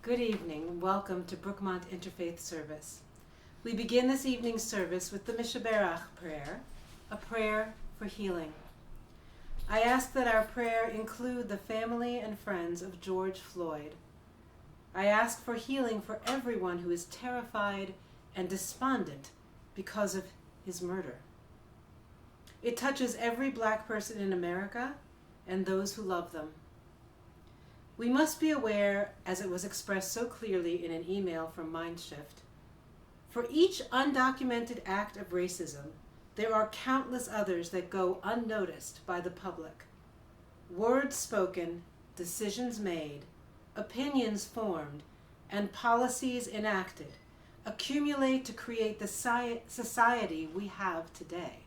Good evening. Welcome to Brookmont Interfaith Service. We begin this evening's service with the Mishaberach prayer, a prayer for healing. I ask that our prayer include the family and friends of George Floyd. I ask for healing for everyone who is terrified and despondent because of his murder. It touches every Black person in America and those who love them. We must be aware, as it was expressed so clearly in an email from Mindshift, for each undocumented act of racism, there are countless others that go unnoticed by the public. Words spoken, decisions made, opinions formed, and policies enacted accumulate to create the society we have today.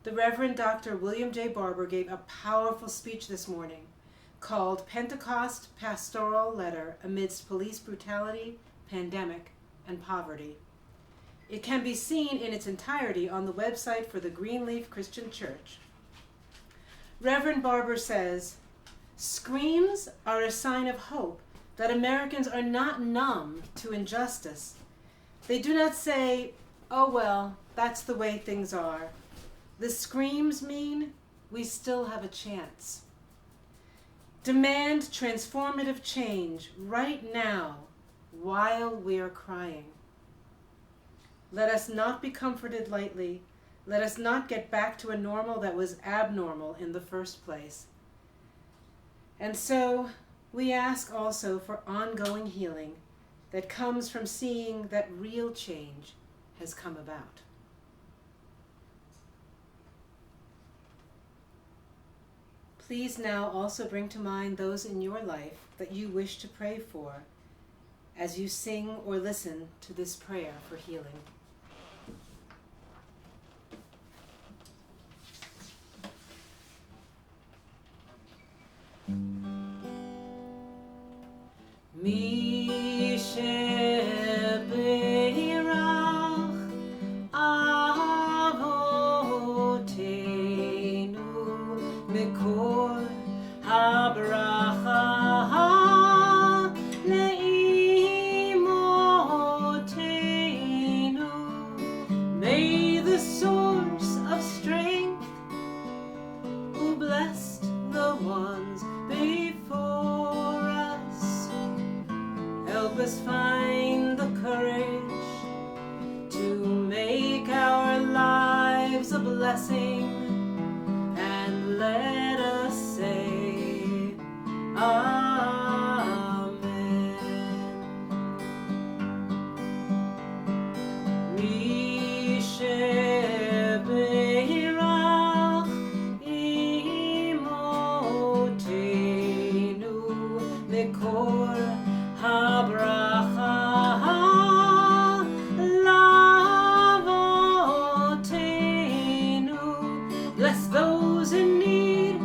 The Reverend Dr. William J. Barber gave a powerful speech this morning called Pentecost Pastoral Letter Amidst Police Brutality, Pandemic, and Poverty. It can be seen in its entirety on the website for the Greenleaf Christian Church. Reverend Barber says, "Screams are a sign of hope that Americans are not numb to injustice. They do not say, 'Oh well, that's the way things are.' The screams mean we still have a chance. Demand transformative change right now while we're crying. Let us not be comforted lightly. Let us not get back to a normal that was abnormal in the first place. And so we ask also for ongoing healing that comes from seeing that real change has come about." Please now also bring to mind those in your life that you wish to pray for as you sing or listen to this prayer for healing. May the source of strength who blessed the ones before us help us find the courage to make our lives a blessing, and let us say Amen. Misheberach imotenu mekor habracha lavotenu. Bless those in need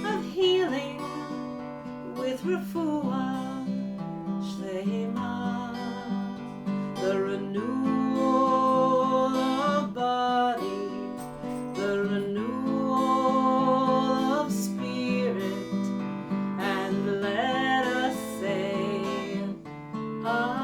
of healing with refuah shlema, the renewal of body, the renewal of spirit, and let us say Amen.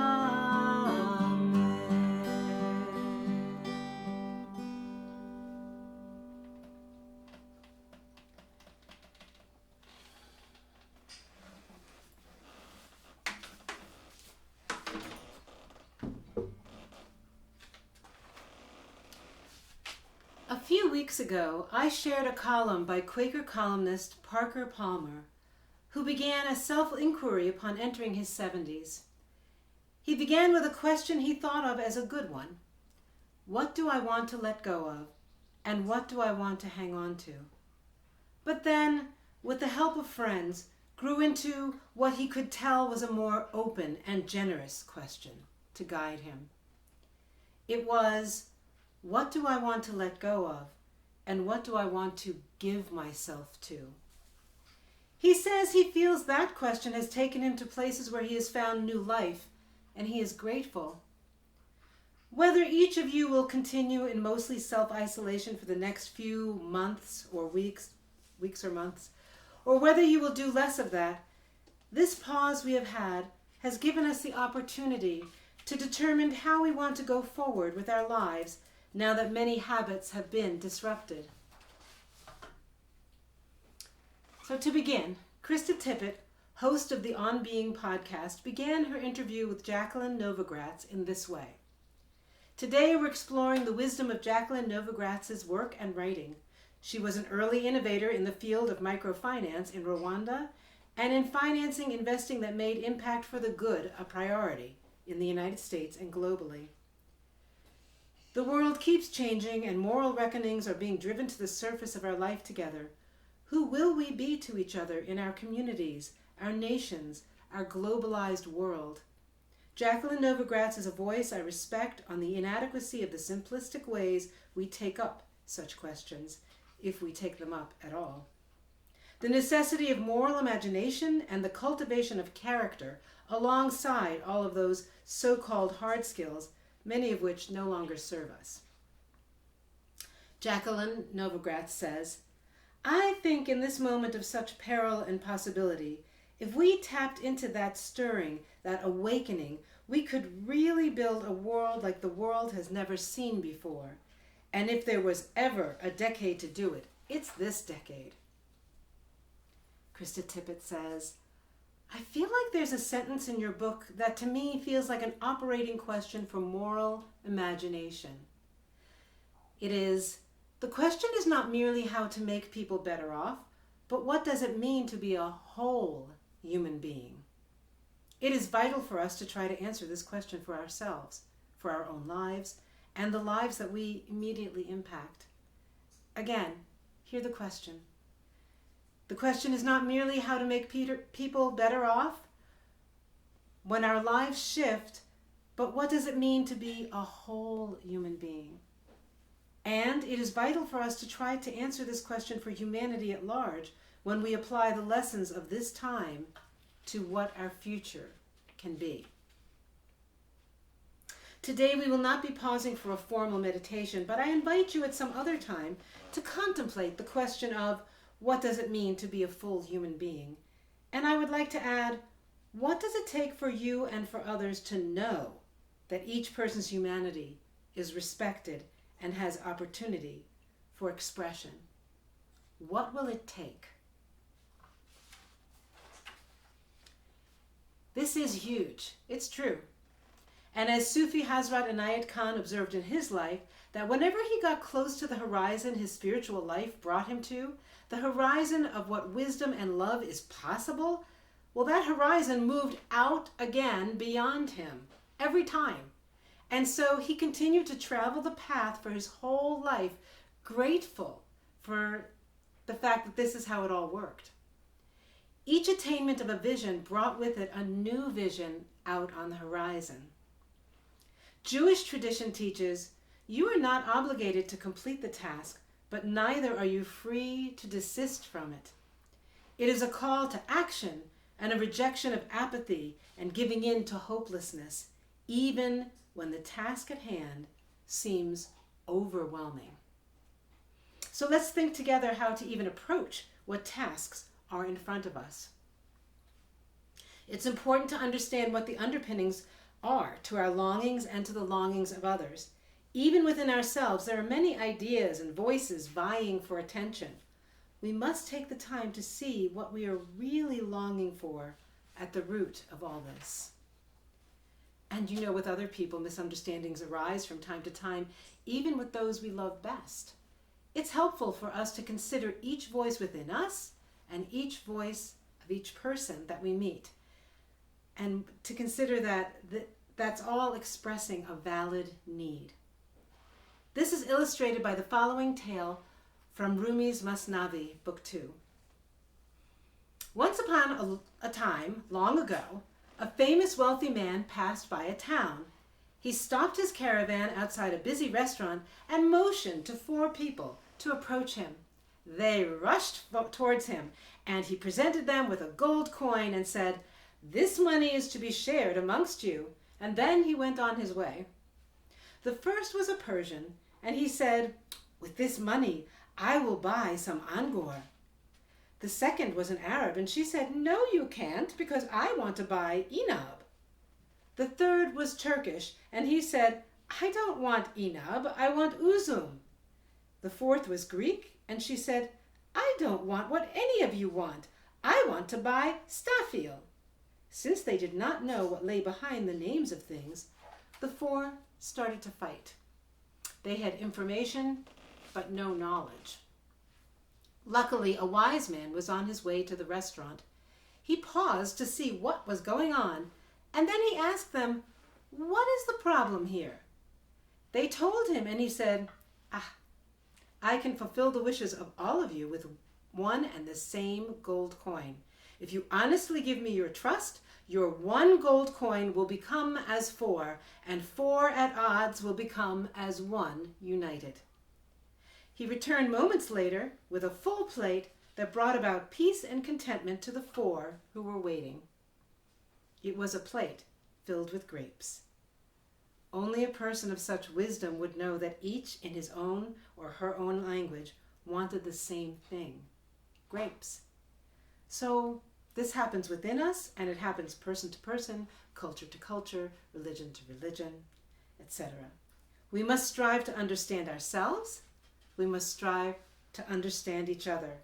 A few weeks ago, I shared a column by Quaker columnist Parker Palmer, who began a self-inquiry upon entering his 70s. He began with a question he thought of as a good one. What do I want to let go of, and what do I want to hang on to? But then, with the help of friends, grew into what he could tell was a more open and generous question to guide him. It was, what do I want to let go of, and what do I want to give myself to? He says he feels that question has taken him to places where he has found new life, and he is grateful. Whether each of you will continue in mostly self-isolation for the next few months or weeks or months, or whether you will do less of that, This pause we have had has given us the opportunity to determine how we want to go forward with our lives now that many habits have been disrupted. So to begin, Krista Tippett, host of the On Being podcast, began her interview with Jacqueline Novogratz in this way. Today we're exploring the wisdom of Jacqueline Novogratz's work and writing. She was an early innovator in the field of microfinance in Rwanda and in financing investing that made impact for the good a priority in the United States and globally. The world keeps changing and moral reckonings are being driven to the surface of our life together. Who will we be to each other in our communities, our nations, our globalized world? Jacqueline Novogratz is a voice I respect on the inadequacy of the simplistic ways we take up such questions, if we take them up at all. The necessity of moral imagination and the cultivation of character alongside all of those so-called hard skills, many of which no longer serve us. Jacqueline Novogratz says, I think in this moment of such peril and possibility, if we tapped into that stirring, that awakening, we could really build a world like the world has never seen before. And if there was ever a decade to do it, it's this decade. Krista Tippett says, I feel like there's a sentence in your book that to me feels like an operating question for moral imagination. It is, the question is not merely how to make people better off, but what does it mean to be a whole human being? It is vital for us to try to answer this question for ourselves, for our own lives, and the lives that we immediately impact. Again, hear the question. The question is not merely how to make people better off when our lives shift, but what does it mean to be a whole human being? And it is vital for us to try to answer this question for humanity at large when we apply the lessons of this time to what our future can be. Today we will not be pausing for a formal meditation, but I invite you at some other time to contemplate the question of what does it mean to be a full human being? And I would like to add, what does it take for you and for others to know that each person's humanity is respected and has opportunity for expression? What will it take? This is huge. It's true. And as Sufi Hazrat Inayat Khan observed in his life, that whenever he got close to the horizon his spiritual life brought him to, the horizon of what wisdom and love is possible, well, that horizon moved out again beyond him every time. And so he continued to travel the path for his whole life, grateful for the fact that this is how it all worked. Each attainment of a vision brought with it a new vision out on the horizon. Jewish tradition teaches, you are not obligated to complete the task, but neither are you free to desist from it. It is a call to action and a rejection of apathy and giving in to hopelessness, even when the task at hand seems overwhelming. So let's think together how to even approach what tasks are in front of us. It's important to understand what the underpinnings are to our longings and to the longings of others. Even within ourselves, there are many ideas and voices vying for attention. We must take the time to see what we are really longing for at the root of all this. And you know, with other people, misunderstandings arise from time to time, even with those we love best. It's helpful for us to consider each voice within us and each voice of each person that we meet, and to consider that that's all expressing a valid need. This is illustrated by the following tale from Rumi's Masnavi, Book 2. Once upon a time, long ago, a famous wealthy man passed by a town. He stopped his caravan outside a busy restaurant and motioned to 4 people to approach him. They rushed towards him, and he presented them with a gold coin and said, "This money is to be shared amongst you," and then he went on his way. The first was a Persian, and he said, "With this money, I will buy some angur." The second was an Arab, and she said, "No, you can't, because I want to buy inab." The third was Turkish, and he said, "I don't want inab, I want uzum." The fourth was Greek, and she said, "I don't want what any of you want. I want to buy stafil." Since they did not know what lay behind the names of things, the four started to fight. They had information, but no knowledge. Luckily, a wise man was on his way to the restaurant. He paused to see what was going on, and then he asked them, "What is the problem here?" They told him, and he said, "I can fulfill the wishes of all of you with one and the same gold coin. If you honestly give me your trust, your one gold coin will become as four, and four at odds will become as one united." He returned moments later with a full plate that brought about peace and contentment to the four who were waiting. It was a plate filled with grapes. Only a person of such wisdom would know that each in his own or her own language wanted the same thing, grapes. So this happens within us, and it happens person to person, culture to culture, religion to religion, etc. We must strive to understand ourselves. We must strive to understand each other.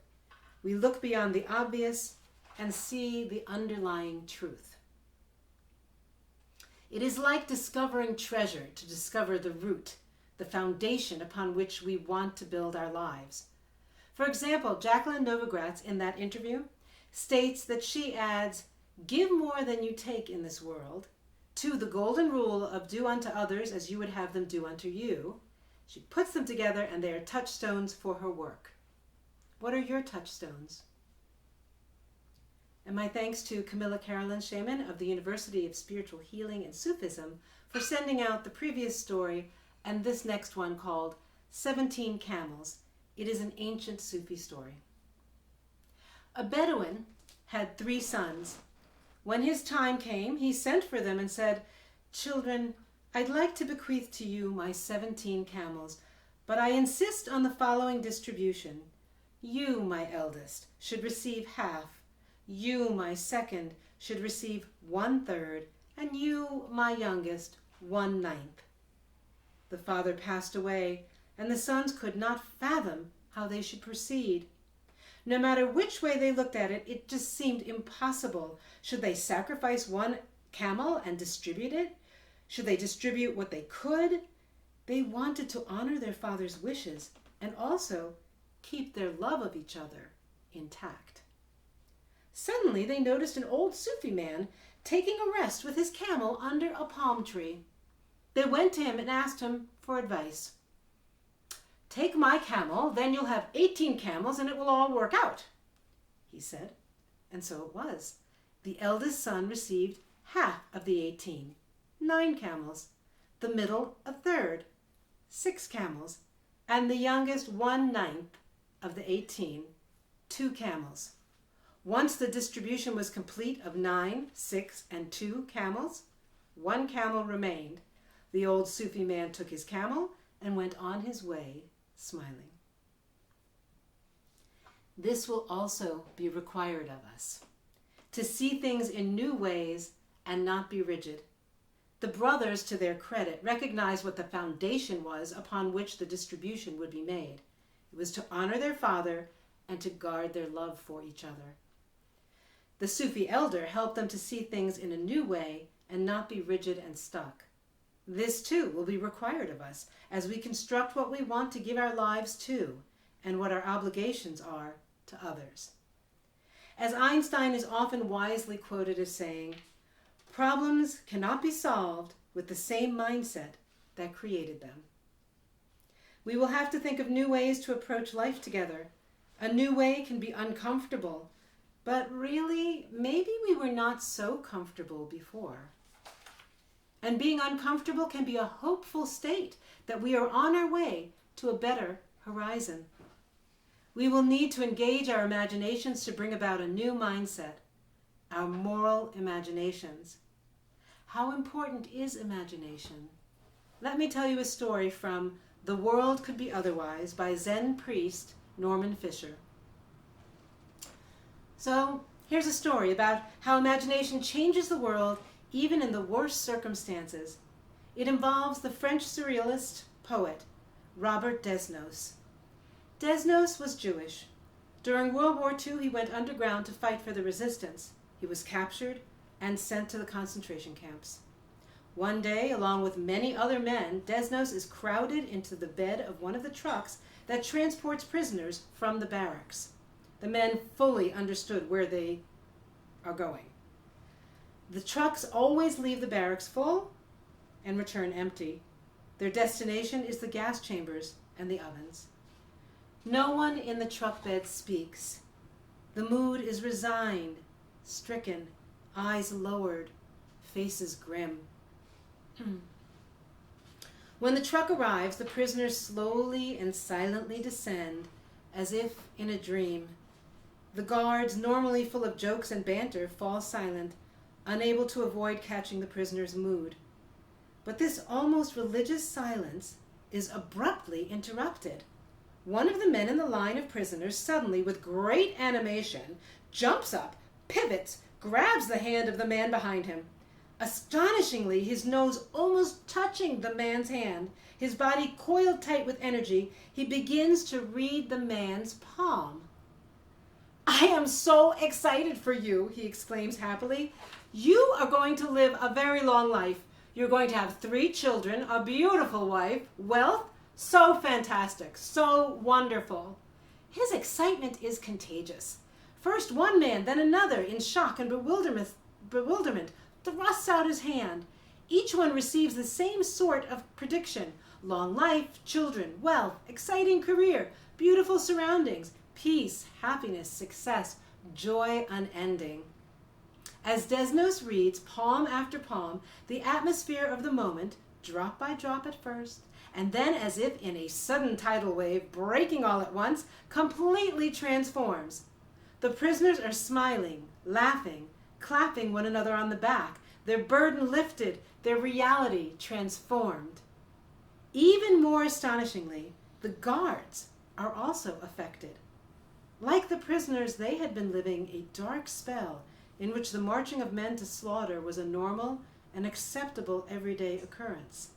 We look beyond the obvious and see the underlying truth. It is like discovering treasure to discover the root, the foundation upon which we want to build our lives. For example, Jacqueline Novogratz in that interview states that she adds, "Give more than you take in this world," to the golden rule of do unto others as you would have them do unto you. She puts them together, and they are touchstones for her work. What are your touchstones? And my thanks to Camilla Carolyn Shaman of the University of Spiritual Healing and Sufism for sending out the previous story and this next one called 17 Camels. It is an ancient Sufi story. A Bedouin had 3 sons. When his time came, he sent for them and said, "Children, I'd like to bequeath to you my 17 camels, but I insist on the following distribution. You, my eldest, should receive half. You, my second, should receive 1/3, and you, my youngest, 1/9. The father passed away, and the sons could not fathom how they should proceed. No matter which way they looked at it, it just seemed impossible. Should they sacrifice 1 camel and distribute it? Should they distribute what they could? They wanted to honor their father's wishes and also keep their love of each other intact. Suddenly they noticed an old Sufi man taking a rest with his camel under a palm tree. They went to him and asked him for advice. "Take my camel, then you'll have 18 camels and it will all work out," he said. And so it was. The eldest son received half of the 18, 9 camels, the middle 1/3, 6 camels, and the youngest 1/9 of the 18, 2 camels. Once the distribution was complete of 9, 6, and 2 camels, 1 camel remained. The old Sufi man took his camel and went on his way, smiling. This will also be required of us, to see things in new ways and not be rigid. The brothers, to their credit, recognized what the foundation was upon which the distribution would be made. It was to honor their father and to guard their love for each other. The Sufi elder helped them to see things in a new way and not be rigid and stuck. This too will be required of us as we construct what we want to give our lives to and what our obligations are to others. As Einstein is often wisely quoted as saying, "Problems cannot be solved with the same mindset that created them." We will have to think of new ways to approach life together. A new way can be uncomfortable, but really, maybe we were not so comfortable before. And being uncomfortable can be a hopeful state that we are on our way to a better horizon. We will need to engage our imaginations to bring about a new mindset, our moral imaginations. How important is imagination? Let me tell you a story from The World Could Be Otherwise by Zen priest Norman Fisher. So here's a story about how imagination changes the world even in the worst circumstances. It involves the French surrealist poet Robert Desnos. Desnos was Jewish. During World War II, he went underground to fight for the resistance. He was captured and sent to the concentration camps. One day, along with many other men, Desnos is crowded into the bed of one of the trucks that transports prisoners from the barracks. The men fully understood where they are going. The trucks always leave the barracks full and return empty. Their destination is the gas chambers and the ovens. No one in the truck bed speaks. The mood is resigned, stricken, eyes lowered, faces grim. When the truck arrives, the prisoners slowly and silently descend, as if in a dream. The guards, normally full of jokes and banter, fall silent, unable to avoid catching the prisoner's mood. But this almost religious silence is abruptly interrupted. One of the men in the line of prisoners suddenly, with great animation, jumps up, pivots, grabs the hand of the man behind him. Astonishingly, his nose almost touching the man's hand, his body coiled tight with energy, he begins to read the man's palm. "I am so excited for you," he exclaims happily. "You are going to live a very long life. You're going to have 3 children, a beautiful wife, wealth. So fantastic, so wonderful." His excitement is contagious. First one man, then another, in shock and bewilderment, thrusts out his hand. Each one receives the same sort of prediction: long life, children, wealth, exciting career, beautiful surroundings, peace, happiness, success, joy unending. As Desnos reads palm after palm, the atmosphere of the moment, drop by drop at first, and then, as if in a sudden tidal wave, breaking all at once, completely transforms. The prisoners are smiling, laughing, clapping one another on the back, their burden lifted, their reality transformed. Even more astonishingly, the guards are also affected. Like the prisoners, they had been living a dark spell in which the marching of men to slaughter was a normal and acceptable everyday occurrence.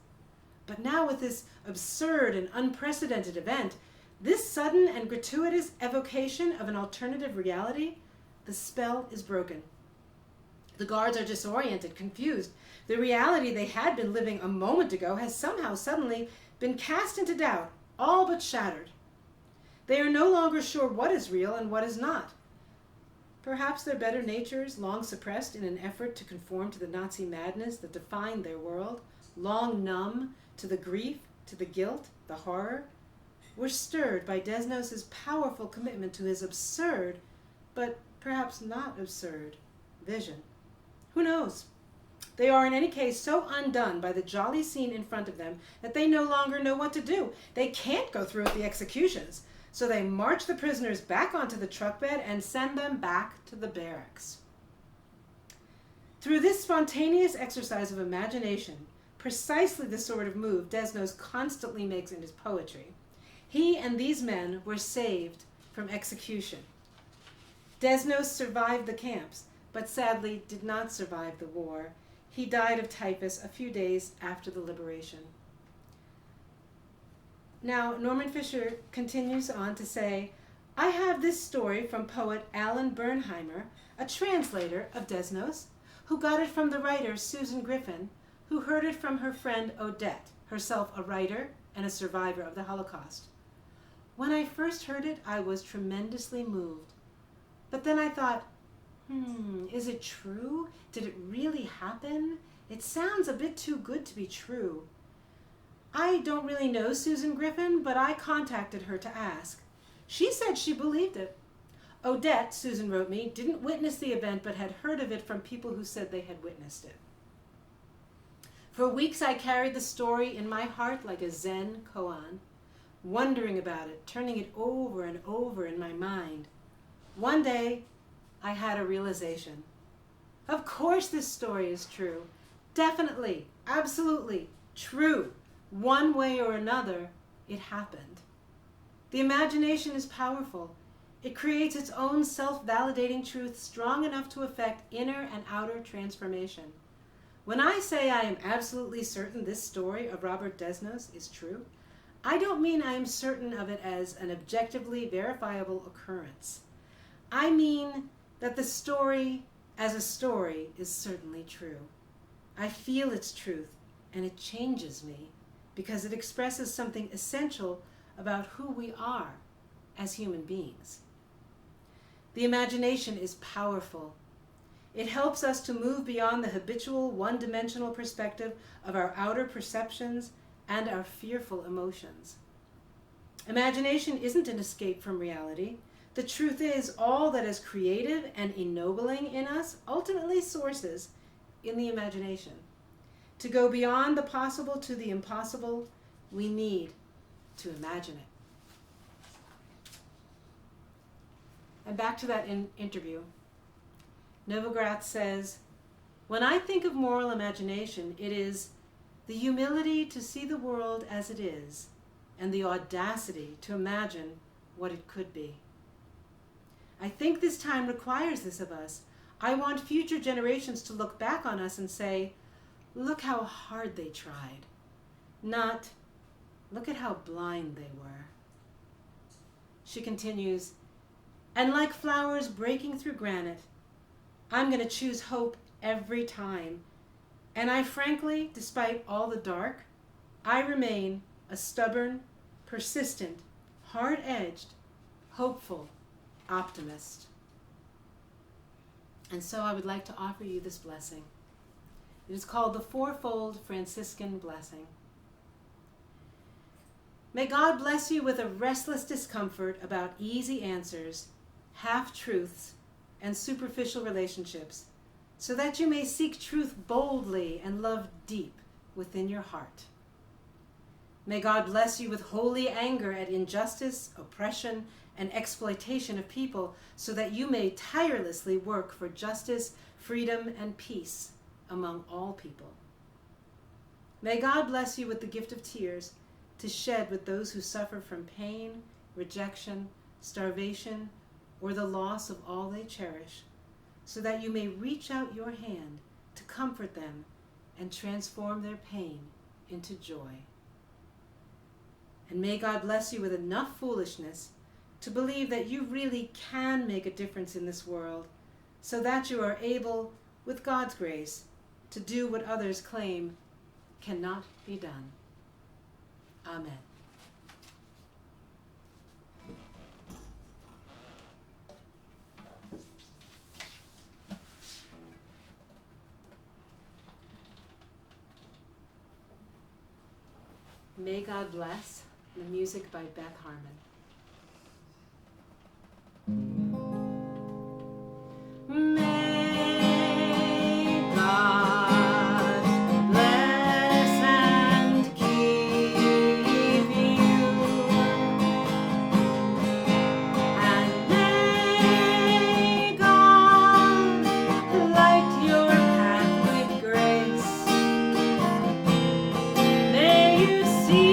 But now, with this absurd and unprecedented event, this sudden and gratuitous evocation of an alternative reality, the spell is broken. The guards are disoriented, confused. The reality they had been living a moment ago has somehow suddenly been cast into doubt, all but shattered. They are no longer sure what is real and what is not. Perhaps their better natures, long suppressed in an effort to conform to the Nazi madness that defined their world, long numb to the grief, to the guilt, the horror, were stirred by Desnos's powerful commitment to his absurd, but perhaps not absurd, vision. Who knows? They are in any case so undone by the jolly scene in front of them that they no longer know what to do. They can't go through with the executions, so they march the prisoners back onto the truck bed and send them back to the barracks. Through this spontaneous exercise of imagination, precisely the sort of move Desnos constantly makes in his poetry, he and these men were saved from execution. Desnos survived the camps, but sadly did not survive the war. He died of typhus a few days after the liberation. Now, Norman Fisher continues on to say, "I have this story from poet Alan Bernheimer, a translator of Desnos, who got it from the writer Susan Griffin, who heard it from her friend Odette, herself a writer and a survivor of the Holocaust. When I first heard it, I was tremendously moved. But then I thought, is it true? Did it really happen? It sounds a bit too good to be true. I don't really know Susan Griffin, but I contacted her to ask. She said she believed it. Odette, Susan wrote me, didn't witness the event, but had heard of it from people who said they had witnessed it. For weeks I carried the story in my heart like a Zen koan, wondering about it, turning it over and over in my mind. One day, I had a realization. Of course this story is true. Definitely, absolutely, true. One way or another, it happened. The imagination is powerful. It creates its own self-validating truth strong enough to affect inner and outer transformation. When I say I am absolutely certain this story of Robert Desnos is true, I don't mean I am certain of it as an objectively verifiable occurrence. I mean that the story as a story is certainly true. I feel its truth, and it changes me because it expresses something essential about who we are as human beings. The imagination is powerful. It helps us to move beyond the habitual one-dimensional perspective of our outer perceptions and our fearful emotions. Imagination isn't an escape from reality. The truth is, all that is creative and ennobling in us ultimately sources in the imagination. To go beyond the possible to the impossible, we need to imagine it. And back to that interview. Novogratz says, "When I think of moral imagination, it is the humility to see the world as it is and the audacity to imagine what it could be. I think this time requires this of us. I want future generations to look back on us and say, look how hard they tried. Not, look at how blind they were." She continues, "And like flowers breaking through granite, I'm going to choose hope every time. And I frankly, despite all the dark, I remain a stubborn, persistent, hard-edged, hopeful optimist." And so I would like to offer you this blessing. It is called the Fourfold Franciscan Blessing. May God bless you with a restless discomfort about easy answers, half-truths, and superficial relationships, so that you may seek truth boldly and love deep within your heart. May God bless you with holy anger at injustice, oppression, and exploitation of people, so that you may tirelessly work for justice, freedom, and peace among all people. May God bless you with the gift of tears to shed with those who suffer from pain, rejection, starvation, or the loss of all they cherish, so that you may reach out your hand to comfort them and transform their pain into joy. And may God bless you with enough foolishness to believe that you really can make a difference in this world, so that you are able, with God's grace, to do what others claim cannot be done. Amen. May God bless. The music by Beth Harmon. May God bless and keep you, and may God light your path with grace. May you see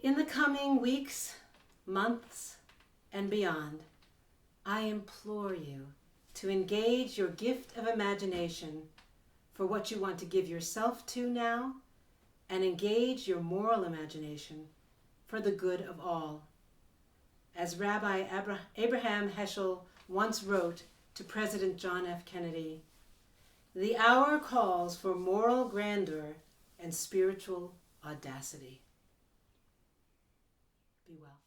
in the coming weeks, months, and beyond, I implore you to engage your gift of imagination for what you want to give yourself to now and engage your moral imagination for the good of all. As Rabbi Abraham Heschel once wrote to President John F. Kennedy, "The hour calls for moral grandeur and spiritual audacity." Be well.